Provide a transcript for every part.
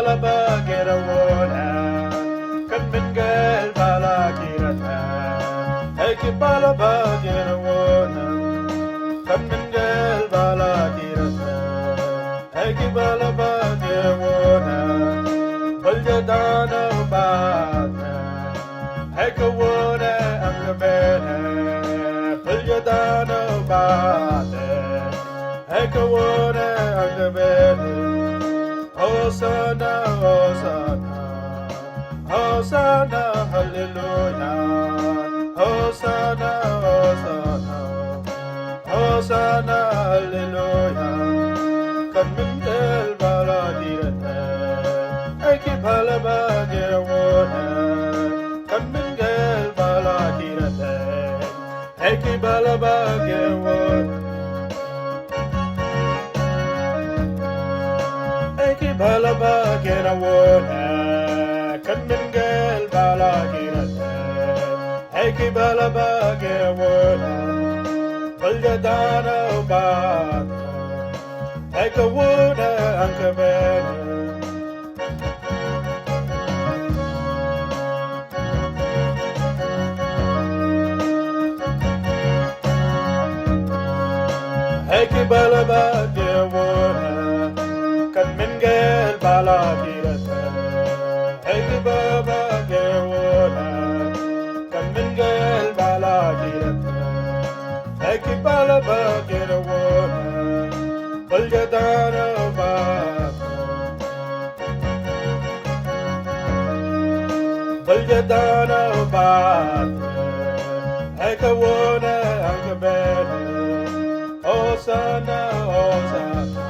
balaba gera wona kan min gel bala kirata eki balaba gera wona kan min gel bala kirata eki balaba gera wona balja dana bata eki wona angabena balja dana bata eki wona angabena Hosanna, Hosanna, Hosanna, Hallelujah. Hosanna, Hosanna, Hosanna, Hallelujah. Kan min del bala dirata, eki bala bagira wona. Kan min del bala dirata, eki bala bagira wona. Eki balaba gena wona kan min gel bala girata Eki balaba gena wona balja dana bata Eka wona anka bena Eki balaba gena wona kan min gel bala girata Eki baba gewona kan min gel bala girata Eki bala ba gewona balja dana ba balja dana ba Eka wona angabena Hosanna Hosanna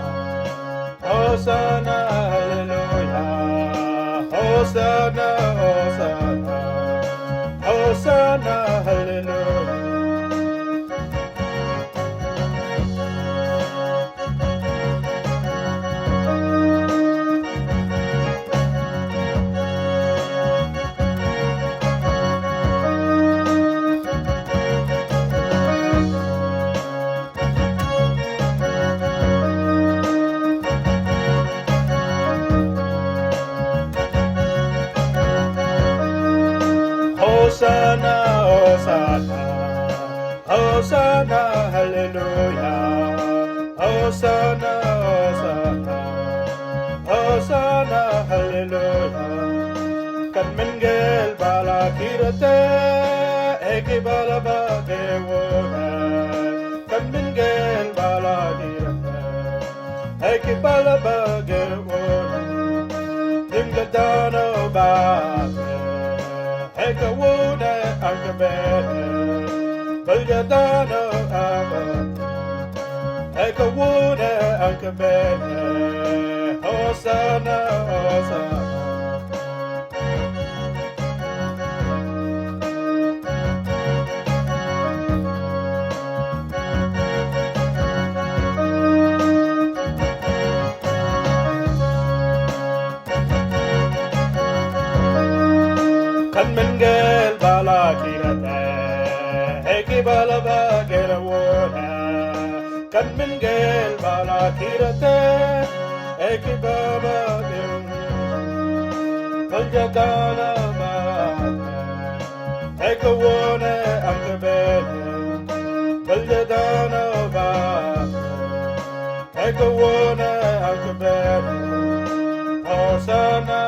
Hosanna, Hallelujah. Hosanna, Hosanna, Hosanna, Hallelujah. Hosanna, Hosanna, Hosanna, Hallelujah. Hosanna, Hosanna, Hosanna, Hallelujah. Kan min gel bala kirate, eki bala ba gewona. Kan min gel bala kirate, eki bala ba gewona. Dinga dano ba. Eka wona angabena balja dana ama Eka wona angabena Hosanna Hosanna Kan min gel bala kirata Eki bala ba gera wona Kan min gel bala kirata Eki baba gera Balja dana bata Eka wona angabena Balja dana bata Eka wona angabena Hosanna